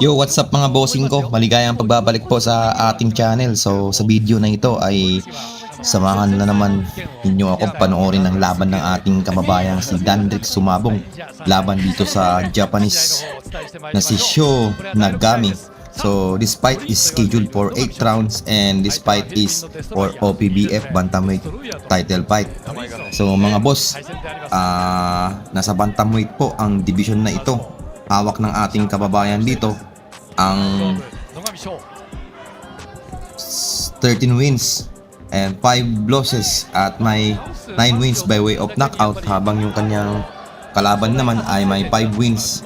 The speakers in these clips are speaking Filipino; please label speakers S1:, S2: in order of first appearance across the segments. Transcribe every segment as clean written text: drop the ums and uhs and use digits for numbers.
S1: Yo, what's up mga bossing ko? Maligayang pagbabalik po sa ating channel. So, sa video na ito ay samahan na naman ninyo ako panoorin ang laban ng ating kababayang si Dandrick Sumabong laban dito sa Japanese na si Sho Nagami. So, despite is scheduled for 8 rounds and despite is for OPBF Bantamweight title fight. So, mga boss, nasa Bantamweight po ang division na ito. Hawak ng ating kababayan dito ang 13 wins and 5 losses at may 9 wins by way of knockout, habang yung kanyang kalaban naman ay may 5 wins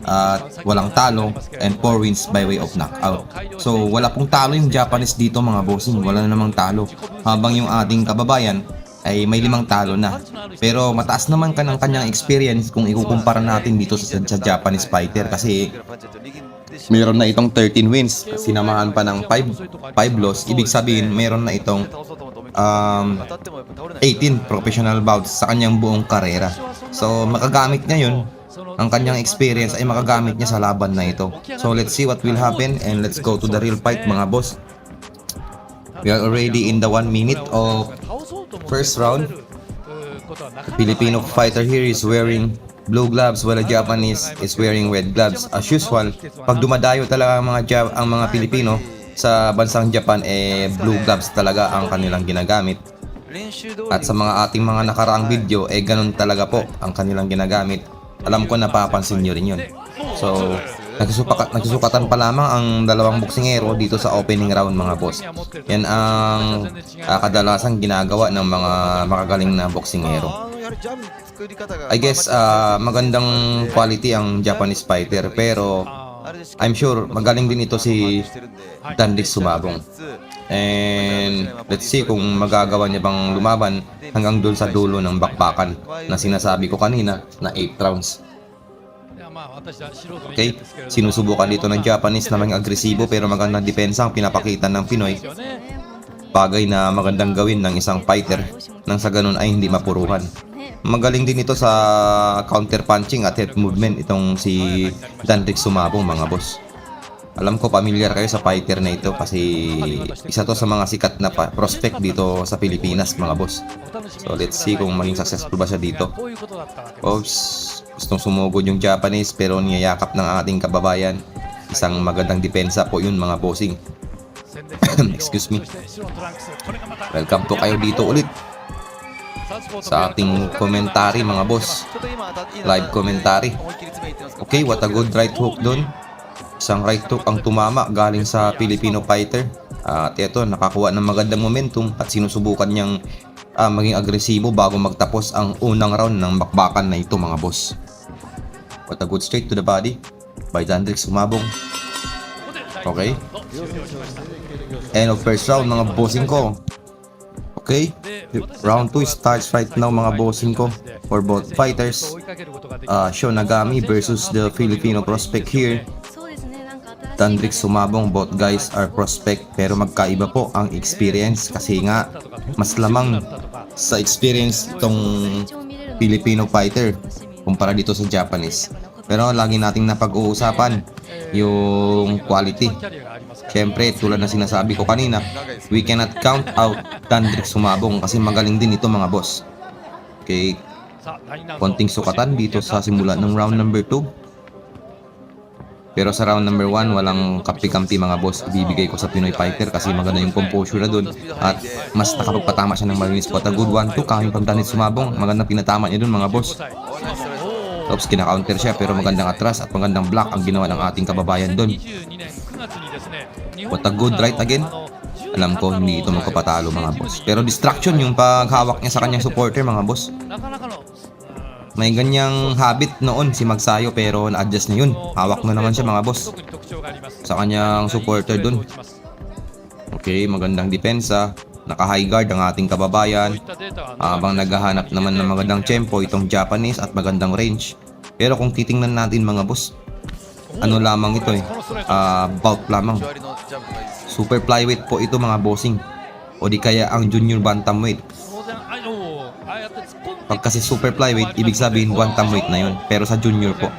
S1: at walang talo and 4 wins by way of knockout. So wala pong talo yung Japanese dito mga bossing, wala na namang talo, habang yung ating kababayan ay may 5 talo na. Pero mataas naman ka ng kanyang experience kung ikukumpara natin dito sa Japanese fighter, kasi meron na itong 13 wins, sinamahan pa ng 5 loss. Ibig sabihin meron na itong 18 professional bouts sa kanyang buong karera. So makagamit niya yun, ang kanyang experience ay makagamit niya sa laban na ito. So let's see what will happen and let's go to the real fight mga boss. We are already in the 1 minute of first round. Filipino fighter here is wearing blue gloves while a Japanese is wearing red gloves. As usual, pag dumadayo talaga ang mga Pilipino sa bansang Japan, blue gloves talaga ang kanilang ginagamit. At sa ating mga nakaraang video, ganun talaga po ang kanilang ginagamit. Alam ko napapansin nyo rin yun. So, nagsusukatan pa lamang ang dalawang boksingero dito sa opening round mga boss. Yan ang kadalasang ginagawa ng mga makagaling na boksingero. I guess magandang quality ang Japanese fighter, pero I'm sure magaling din ito si Dandrick Sumabong. And let's see kung magagawa niya bang lumaban hanggang doon sa dulo ng bakbakan na sinasabi ko kanina na 8 rounds. Okay, sinusubukan dito ng Japanese na maging agresibo pero magandang depensa ang pinapakita ng Pinoy. Bagay na magandang gawin ng isang fighter nang sa ganun ay hindi mapuruhan. Magaling din ito sa counter punching at head movement itong si Dandrick Sumabong mga boss. Alam ko familiar kayo sa fighter na ito kasi isa to sa mga sikat na prospect dito sa Pilipinas mga boss. So let's see kung maging successful ba siya dito. Oops, gustong sumugod yung Japanese pero niyayakap ng ating kababayan. Isang magandang depensa po yun mga bossing. Excuse me. Welcome po kayo dito ulit sa ating commentary mga boss. Live commentary. Okay, what a good right hook doon. Isang right hook ang tumama galing sa Filipino fighter. At ito, nakakuha ng magandang momentum at sinusubukan niyang maging agresibo bago magtapos ang unang round ng bakbakan na ito mga boss. What a good straight to the body by Dandrick Sumabong. Okay. End of first round mga bossing ko. Okay. Round 2 starts right now mga bossing ko for both fighters. Sho Nagami versus the Filipino prospect here, Dandrick Sumabong. Both guys are prospect pero magkaiba po ang experience, kasi nga mas lamang sa experience itong Filipino fighter kumpara dito sa Japanese. Pero lagi nating napag-uusapan yung quality. Siyempre, tulad na sinasabi ko kanina, we cannot count out Dandrick Sumabong kasi magaling din ito mga boss. Okay, konting sukatan dito sa simula ng round number 2. Pero sa round number 1, walang kampi-kampi mga boss ibibigay ko sa Pinoy fighter kasi maganda yung composure na dun at mas nakapagpatama siya ng malinis. What a good 1-2 coming from Dandrick Sumabong. Magandang pinatama niya dun mga boss. Oops, kina-counter siya pero magandang atras at magandang block ang ginawa ng ating kababayan dun. What a good right again. Alam ko hindi ito magpapatalo mga boss. Pero distraction yung paghawak niya sa kanyang supporter mga boss. May ganyang habit noon si Magsayo pero na-adjust na yun. Hawak na naman siya mga boss sa kanyang supporter dun. Okay, magandang depensa. Naka-high guard ang ating kababayan habang naghahanap naman ng magandang tempo itong Japanese at magandang range. Pero kung titingnan natin mga boss, ano lamang ito bout lamang. Super flyweight po ito mga bossing, o di kaya ang junior bantamweight. Pag kasi super flyweight, ibig sabihin bantamweight na yun. Pero sa junior po,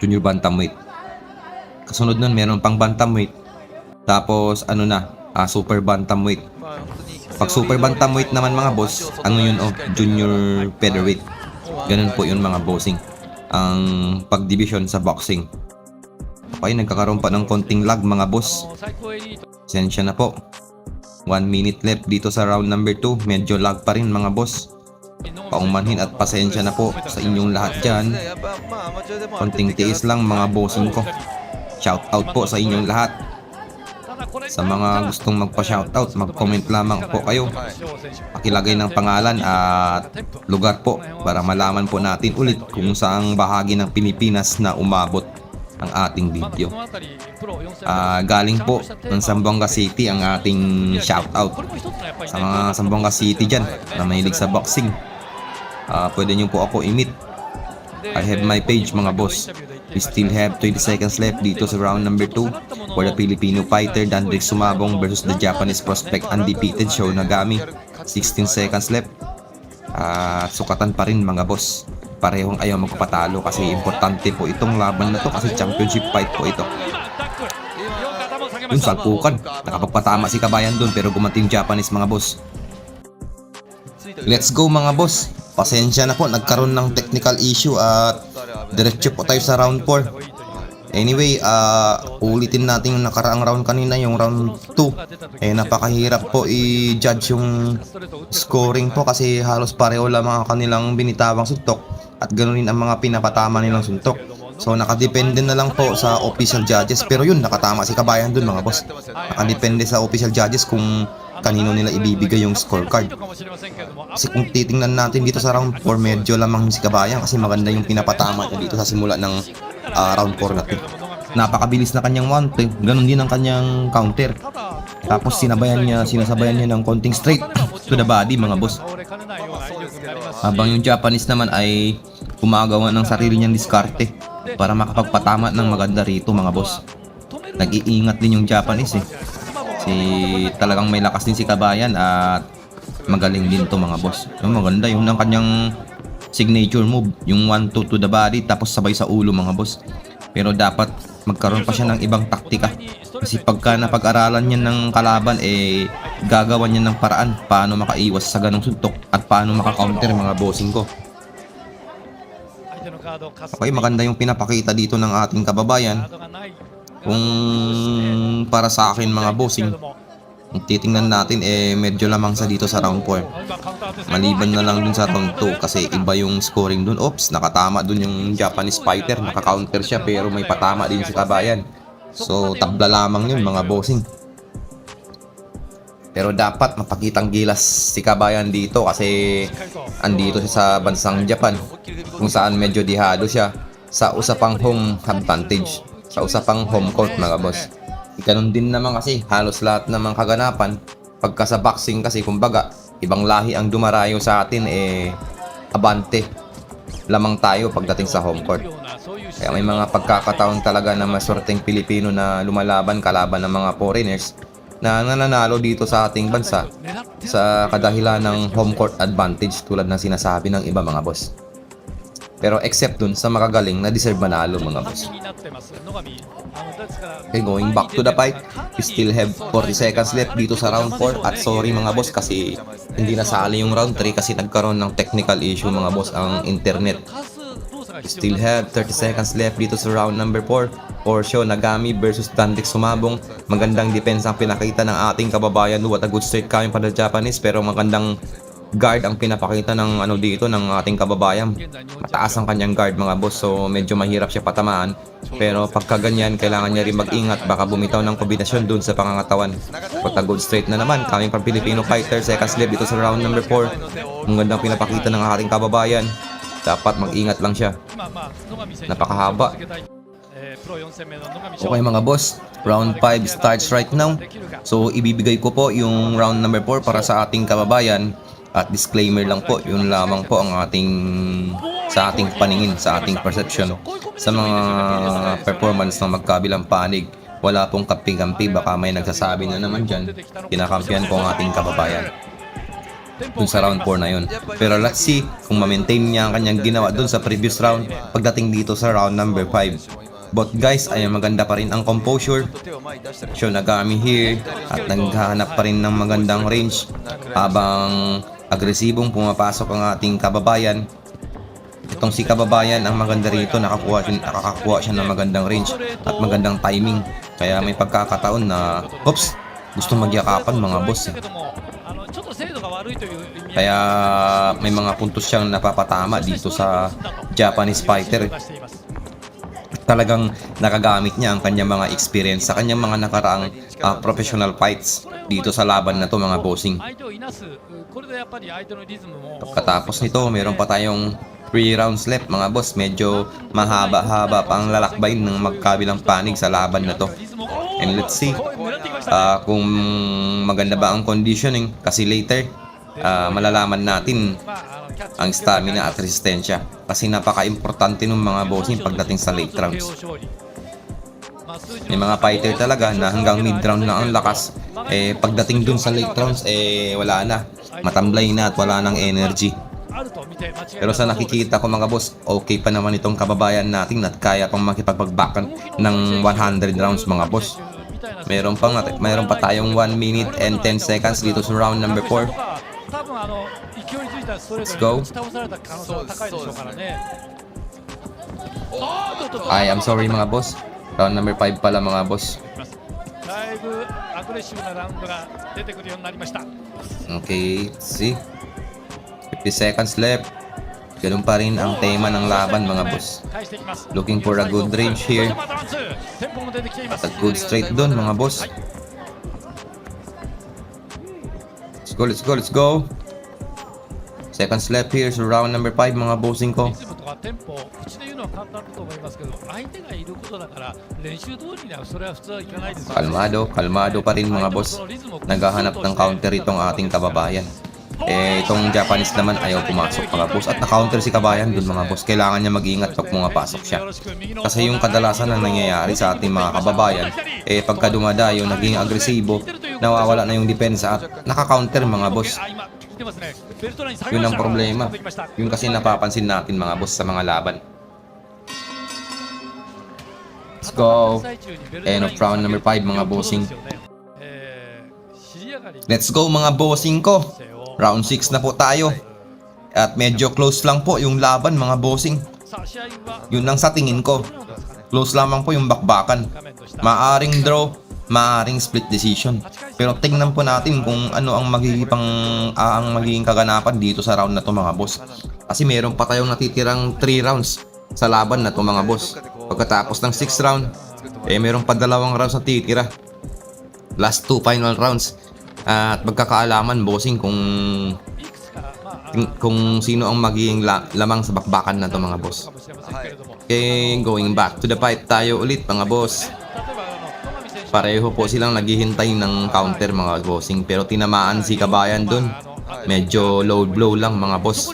S1: junior bantamweight. Kasunod nun, meron pang bantamweight. Tapos, ano na, super bantamweight. Pag super bantamweight naman mga boss, ano yun junior featherweight. Ganun po yun mga bossing. Ang pagdivision sa boxing. Okay, nagkakaroon pa ng konting lag mga boss. Sensya na po. 1 minute left dito sa round number 2. Medyo lag pa rin mga boss. Paumanhin at pasensya na po sa inyong lahat dyan. Konting tiis lang mga bossing ko. Shout out po sa inyong lahat. Sa mga gustong magpa-shoutout, mag-comment lamang po kayo. Pakilagay ng pangalan at lugar po para malaman po natin ulit kung saang bahagi ng Pilipinas na umabot ang ating video. Galing po ng Zamboanga City ang ating shoutout. Sa mga Zamboanga City dyan na mahilig sa boxing, pwede nyo po ako i-meet. I have my page mga boss. We still have 20 seconds left dito sa round number 2 for the Filipino fighter Dandrick Sumabong versus the Japanese prospect undefeated Sho Nagami. 16 seconds left. Sukatan pa rin mga boss. Parehong ayaw magpatalo kasi importante po itong laban na to kasi championship fight po ito. Yung salpukan, nakapagpatama si Kabayan dun pero gumanti yung Japanese mga boss. Let's go mga boss. Pasensya na po, nagkaroon ng technical issue at diretso po tayo sa round 4. Anyway, ulitin natin yung nakaraang round kanina, yung round 2. Napakahirap po i-judge yung scoring po kasi halos pareho lang mga kanilang binitawang suntok at ganoon din ang mga pinapatama nilang suntok. So nakadepende na lang po sa official judges, pero yun, nakatama si Kabayan dun mga boss. Nakadepende sa official judges kung kanino nila ibibigay yung scorecard. Kasi kung titingnan natin dito sa round 4, medyo lamang si Kabayan kasi maganda yung pinapatama niya dito sa simula ng round 4 natin. Napakabilis na kanyang one-two, ganun din ang kanyang counter. Tapos sinasabayan niya ng konting straight to the body mga boss. Habang yung Japanese naman ay gumagawa ng sarili niyang diskarte para makapagpatama ng maganda rito mga boss. Nag-iingat din yung Japanese talagang may lakas din si Kabayan at magaling din to mga boss. Maganda yung ng kanyang signature move, yung 1-2 to the body tapos sabay sa ulo mga boss. Pero dapat magkaroon pa siya ng ibang taktika kasi pagka napag-aralan niya ng kalaban gagawan niya ng paraan paano makaiwas sa ganong suntok at paano makakounter mga bossing ko. Okay, maganda yung pinapakita dito ng ating kababayan. Kung para sa akin mga bossing, kung titingnan natin medyo lamang sa dito sa round 4. Maliban na lang dun sa round 2 kasi iba yung scoring dun. Oops, nakatama dun yung Japanese fighter, naka-counter siya pero may patama din si Kabayan. So tabla lamang yun mga bossing. Pero dapat mapakitang gilas si Kabayan dito kasi andito siya sa bansang Japan kung saan medyo dihado siya sa usapang home advantage, sa usapang home court mga boss. Ganun din naman kasi halos lahat ng mga kaganapan pagka sa boxing kasi kumbaga ibang lahi ang dumarayo sa atin abante lamang tayo pagdating sa home court. Kaya may mga pagkakataon talaga na maswerteng Pilipino na lumalaban kalaban ng mga foreigners na nananalo dito sa ating bansa sa kadahilan ng home court advantage tulad ng sinasabi ng iba mga boss. Pero except dun sa makagaling na deserve manalo mga boss. Okay, going back to the fight, we still have 40 seconds left dito sa round 4 at sorry mga boss kasi hindi nasali yung round 3 kasi nagkaroon ng technical issue mga boss ang internet. We still have 30 seconds left dito sa round number 4 for Sho Nagami versus Dandrick Sumabong. Magandang depensa ang pinakita ng ating kababayan. What a good straight coming para the Japanese pero magandang guard ang pinapakita ng dito ng ating kababayan. Mataas ang kanyang guard mga boss so medyo mahirap siya patamaan. Pero pagka ganyan kailangan niya rin mag-ingat baka bumitaw ng kombinasyon dun sa pangangatawan. What a good straight na naman coming from Filipino fighter. Seconds left dito sa round number 4. Magandang pinapakita ng ating kababayan. Dapat mag-ingat lang siya. Napakahaba. Okay mga boss, round 5 starts right now. So ibibigay ko po yung round number 4 para sa ating kababayan. At disclaimer lang po, yun lamang po ang sa ating paningin, sa ating perception sa mga performance ng magkabilang panig. Wala pong kampi-kampi, baka may nagsasabi na naman dyan, kinakampihan ko ang ating kababayan dun sa round 4 na yun. Pero let's see kung ma-maintain niya ang kanyang ginawa dun sa previous round pagdating dito sa round number 5. Both guys ay maganda pa rin ang composure. Sho Nagami here at naghahanap pa rin ng magandang range habang agresibong pumapasok ang ating kababayan. Itong si kababayan ang maganda rito, nakakakuha siya ng magandang range at magandang timing. Kaya may pagkakataon na, oops, gusto magyakapan mga boss. Kaya may mga puntos siyang napapatama dito sa Japanese fighter. Talagang nakagamit niya ang kanyang mga experience sa kanyang mga nakaraang professional fights dito sa laban na to mga bossing. Pagkatapos nito, meron pa tayong 3 rounds left mga boss. Medyo mahaba-haba pa ang lalakbay ng magkabilang panig sa laban na to. And let's see kung maganda ba ang conditioning, kasi later malalaman natin ang stamina at resistensya, kasi napaka-importante ng mga bossing pagdating sa late rounds. May mga fighter talaga na hanggang mid round lang ang lakas, pagdating dun sa late rounds wala na, matamlay na at wala nang energy. Pero sa nakikita ko mga boss, okay pa naman itong kababayan natin at kaya pang makipagpagbakan ng 100 rounds mga boss. Meron pa tayong 1 minute and 10 seconds dito sa round number 4. Let's go. I'm sorry mga boss. Round number 5 pala mga boss. Okay, let's see. 50 seconds left. Ganun pa rin ang tema ng laban mga boss. Looking for a good range here. At a good straight doon mga boss. Let's go. Seconds left here so round number 5 mga bossing ko. Kalmado pa rin mga boss. Naghahanap ng counter itong ating kababayan. Itong Japanese naman ayaw pumasok mga boss, at na-counter si kabayan dun mga boss. Kailangan niya mag-ingat pag pumapasok siya, kasi yung kadalasan na nangyayari sa ating mga kababayan, pagka dumadayo, naging agresibo, nawawala na yung depensa at naka-counter mga boss. Yun ang problema. Yun kasi napapansin natin mga boss sa mga laban. Let's go. End of round number 5 mga bossing. Let's go mga bossing ko. Round 6 na po tayo. At medyo close lang po yung laban mga bossing. Yun lang sa tingin ko. Close lamang po yung bakbakan. Maaring draw, maaring split decision. Pero tingnan po natin kung ano ang magiging kaganapan dito sa round na to mga boss. Kasi meron pa tayong natitirang 3 rounds sa laban na to mga boss. Pagkatapos ng 6th round, meron pa 2 rounds na titira. Last 2 final rounds. At magkakaalaman bossing kung sino ang magiging lamang sa bakbakan na to mga boss. Okay, going back to the fight tayo ulit mga boss. Pareho po silang naghihintay ng counter mga bossing, pero tinamaan si kabayan dun. Medyo low blow lang mga boss.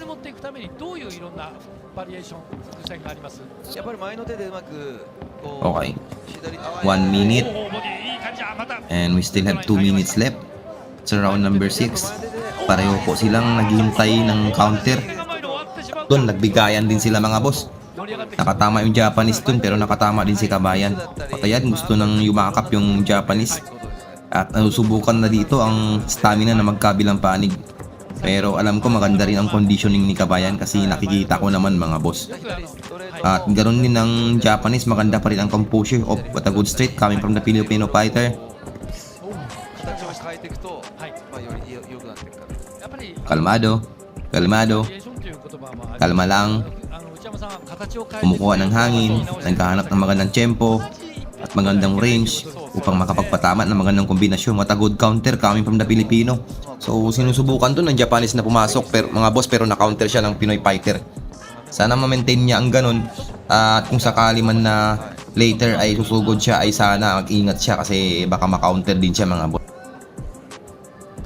S1: Okay, 1 minute and we still have 2 minutes left sa round number 6. Pareho po silang naghihintay ng counter. Doon nagbigayan din sila mga boss. Nakatama yung Japanese dun, pero nakatama din si kabayan. Patayan, gusto nang yumakap yung Japanese. At subukan na dito ang stamina na magkabilang panig. Pero alam ko maganda rin ang conditioning ni kabayan, kasi nakikita ko naman mga boss. At ganoon din ng Japanese, maganda pa rin ang composure of what a good straight coming from the Filipino fighter. Kalmado. Kalma lang. Kumukuha ng hangin, naghahanap ng magandang tempo at magandang range upang makapagpatama ng magandang kombinasyon. What a good counter coming from the Filipino. So sinusubukan to ng Japanese na pumasok mga boss, pero na-counter siya ng Pinoy fighter. Sana ma-maintain niya ang ganun, at kung sakali man na later ay susugod siya, ay sana mag-ingat siya, kasi baka ma-counter din siya mga boss.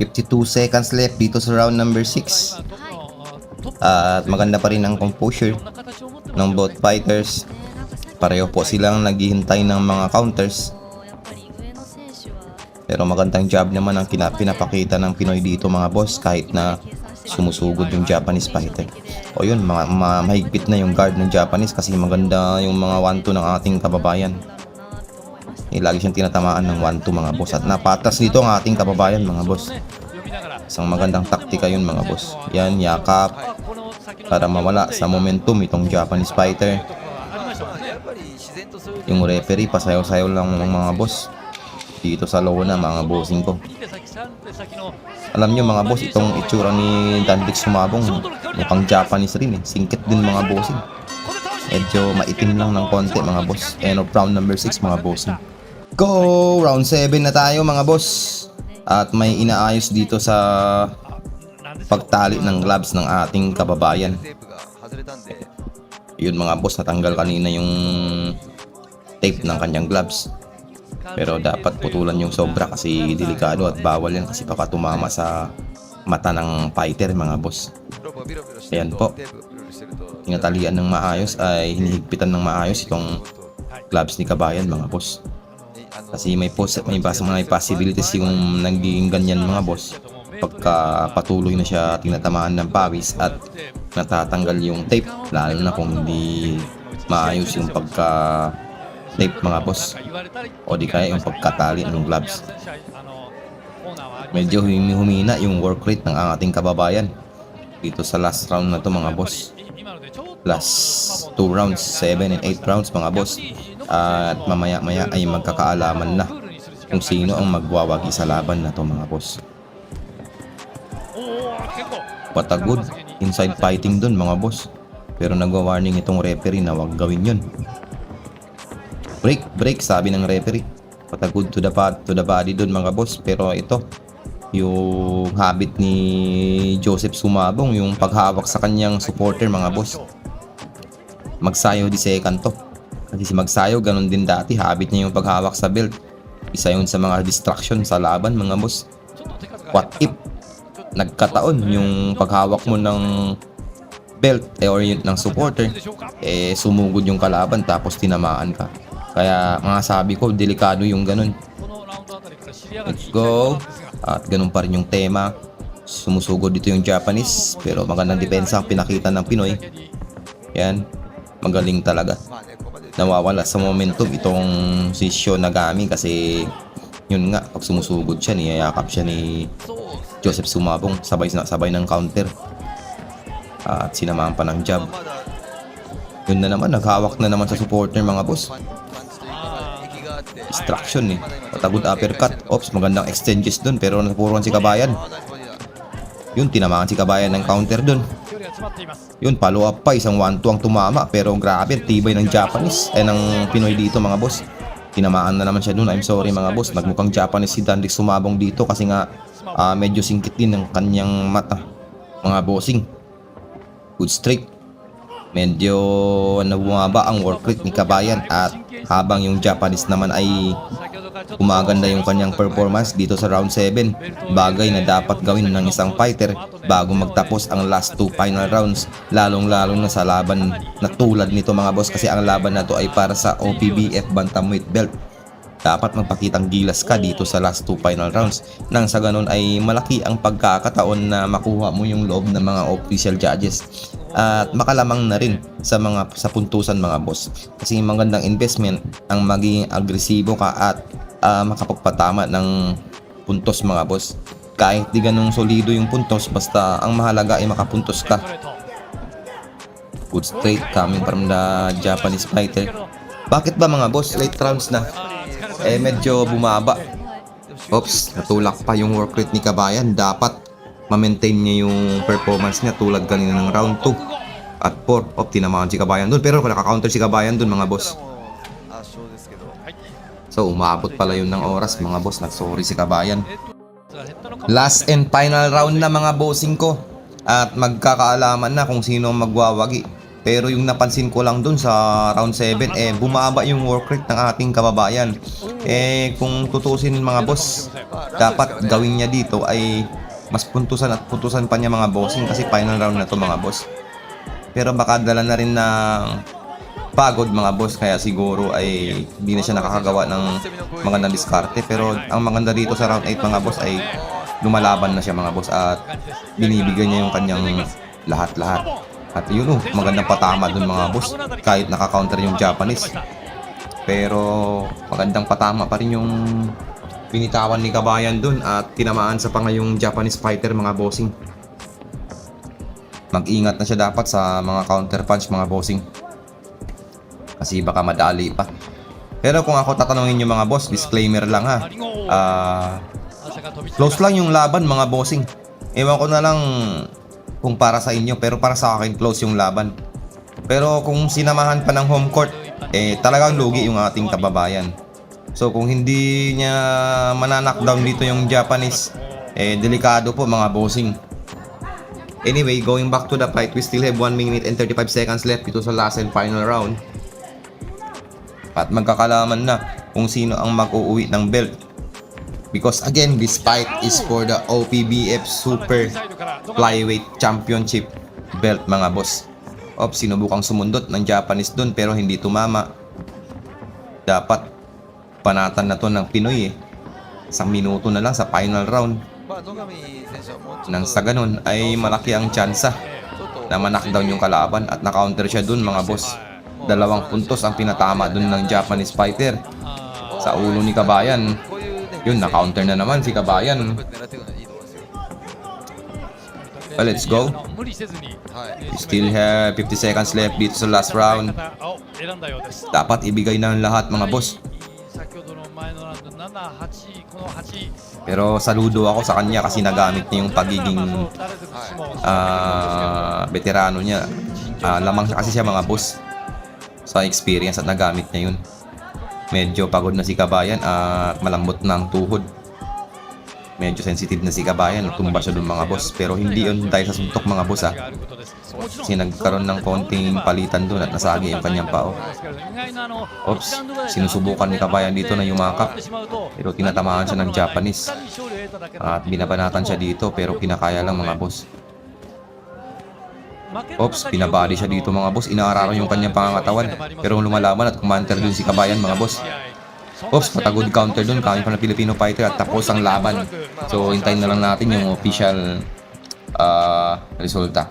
S1: 52 seconds left dito sa round number 6. At maganda pa rin ang composure ng both fighters. Pareho po silang naghihintay ng mga counters. Pero magandang job naman ang pinapakita ng Pinoy dito mga boss, kahit na Sumusugod yung Japanese fighter. O yun, mahigpit na yung guard ng Japanese kasi maganda yung mga 1-2 ng ating kababayan. Lagi siyang tinatamaan ng 1-2 mga boss. At napatras dito ang ating kababayan mga boss. Isang magandang taktika yun mga boss. Yan, yakap para mawala sa momentum itong Japanese fighter. Yung referee pasayaw-sayaw lang mga boss dito sa lona mga bossing ko. Alam nyo mga boss, itong itsura ni Dandic Sumabong mukhang Japanese rin eh. Singkit din mga bossing. Medyo maitim lang ng konti mga boss. End of round number 6 mga bossing. Go! Round 7 na tayo mga boss. At may inaayos dito sa pagtali ng gloves ng ating kababayan. Yun mga boss, natanggal kanina yung tape ng kanyang gloves. Pero dapat putulan yung sobra kasi delikado at bawal yan kasi baka tumama sa mata ng fighter mga boss. Ayan po. Tinatalian ng maayos ay hinihigpitan ng maayos itong gloves ni kabayan mga boss. Kasi may possibilities yung naging ganyan mga boss. Pagka patuloy na siya tinatamaan ng pawis at natatanggal yung tape, lalo na kung hindi maayos yung pagka tape mga boss o di kaya yung pagkatali ng gloves. Medyo humina yung work rate ng ating kababayan dito sa last round na to mga boss. Last 2 rounds, 7 and 8 rounds mga boss. At mamaya-maya ay magkakaalaman na kung sino ang magwawagi sa laban na to mga boss. What a good inside fighting dun mga boss. Pero nagwa-warning itong referee na wag gawin yun. Break sabi ng referee. What a good to the body dun mga boss. Pero ito yung habit ni Joseph Sumabong, yung paghawak sa kanyang supporter mga boss. Magsayo di second to. Kasi si Magsayo ganun din dati, habit niya yung paghawak sa belt. Isa yun sa mga distraction sa laban mga boss. What if nagkataon yung paghawak mo ng belt or yun ng supporter sumugod yung kalaban tapos tinamaan ka. Kaya mga sabi ko, delikado yung ganun. Let's go. At ganun pa rin yung tema. Sumusugod dito yung Japanese pero magandang depensa ang pinakita ng Pinoy. Yan, magaling talaga. Nawawala sa momentum itong si Sho Nagami kasi yun nga, pag sumusugod siya, niyayakap siya ni Joseph Sumabong, sabay ng counter at sinamahan pa ng jab. Yun na naman, naghawak na naman sa supporter mga boss. Distraction eh. Patagod uppercut. Ops, magandang exchanges dun pero napuruan si kabayan. Yun, tinamaan si kabayan ng counter dun. Yun, follow up pa, isang 1-2 ang tumama pero grabe, tibay ng Japanese ng Pinoy dito mga boss. Tinamaan na naman siya dun. I'm sorry mga boss, nagmukhang Japanese si Dandic Sumabong dito kasi nga medyo singkit din ng kanyang mata mga bossing. Good straight. Medyo bumaba ang work rate ni kabayan at habang yung Japanese naman ay gumaganda yung kanyang performance dito sa round 7. Bagay na dapat gawin ng isang fighter bago magtapos ang last 2 final rounds, lalong-lalo na sa laban na tulad nito mga boss kasi ang laban na to ay para sa OPBF Bantamweight belt. Dapat magpakitang gilas ka dito sa last 2 final rounds nang sa ganun ay malaki ang pagkakataon na makuha mo yung loob ng mga official judges at makalamang na rin sa puntusan mga boss. Kasi magandang investment ang maging agresibo ka at makapagpatama ng puntos mga boss. Kahit di ganun solido yung puntos, basta ang mahalaga ay makapuntos ka. Good straight coming from the Japanese fighter. Bakit ba mga boss, late rounds na medyo bumaba? Oops, natulak pa yung work rate ni kabayan. Dapat ma-maintain niya yung performance niya tulad kanina ng round 2 at 4. Tinamaan si kabayan dun pero nakaka-counter si kabayan dun mga boss. So umabot pala yun ng oras mga boss, nag-sorry si kabayan. Last and final round na mga bossing ko at magkakaalaman na kung sino ang magwawagi. Pero yung napansin ko lang dun sa round 7 bumaba yung work rate ng ating kababayan. Kung tutusin mga boss, dapat gawin niya dito ay mas puntusan at puntusan pa niya mga bossing kasi final round na to mga boss. Pero baka dala na rin ng pagod mga boss kaya siguro ay hindi na siya nakakagawa ng magandang diskarte. Pero ang maganda dito sa round 8 mga boss ay lumalaban na siya mga boss at binibigyan niya yung kanyang lahat-lahat. At yun magandang patama dun mga boss kahit naka-counter yung Japanese. Pero magandang patama pa rin yung binitawan ni Kabayan dun at tinamaan sa panga yung Japanese fighter mga bossing. Mag-ingat na siya dapat sa mga counter punch mga bossing. Kasi baka madali pa. Pero kung ako tatanungin yung mga boss, disclaimer lang ha. Close lang yung laban mga bossing. Ewan ko na lang kung para sa inyo, pero para sa akin close yung laban. Pero kung sinamahan pa ng home court, talagang lugi yung ating kababayan. So kung hindi niya mananakdown dito yung Japanese, delikado po mga bossing. Anyway, going back to the fight, we still have 1 minute and 35 seconds left dito sa last and final round. At magkakalaman na kung sino ang mag-uuwi ng belt. Because again, this fight is for the OPBF Super Flyweight Championship belt mga boss. Sinubukang sumundot ng Japanese dun pero hindi tumama. Dapat panatan na to ng Pinoy Isang minuto na lang sa final round. Nang sa ganun ay malaki ang tsansa na ma-knockdown yung kalaban at na-counter siya dun mga boss. 2 puntos ang pinatama dun ng Japanese fighter sa ulo ni Kabayan. Yun, na-counter na naman si Kabayan. Let's go. We still have 50 seconds left dito sa last round. Dapat ibigay na ng lahat mga boss. Pero saludo ako sa kanya kasi nagamit niya yung pagiging veterano niya. Lamang kasi siya mga boss sa experience at nagamit niya yun. Medyo pagod na si Kabayan at malambot na ang tuhod. Medyo sensitive na si Kabayan, tumba siya doon mga boss. Pero hindi yun dahil sa suntok mga boss Kasi nagkaroon ng konting palitan doon at nasagi yung kanyang pao. Sinusubukan ni Kabayan dito na yumakap. Pero tinatamaan siya ng Japanese. At binabanatan siya dito pero kinakaya lang mga boss. Pinabali siya dito mga boss. Inaararan yung kanyang pangangatawan. Pero lumalaban at kumanter dun si Kabayan mga boss. Matagod counter dun. Kami pa ng Filipino fighter at tapos ang laban. So hintayin na lang natin yung official resulta.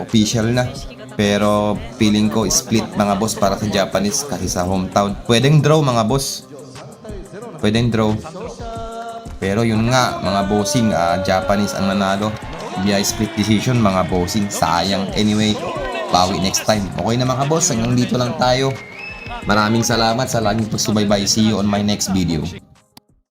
S1: Official na. Pero feeling ko split mga boss para sa Japanese kasi sa hometown. Pwedeng draw mga boss. Pwedeng draw. Pero yun nga mga bossing, Japanese ang nanalo via split decision mga bossing. Sayang. Anyway, bawi next time. Okay na mga boss, hanggang dito lang tayo. Maraming salamat sa laging pagsubaybay. See you on my next video.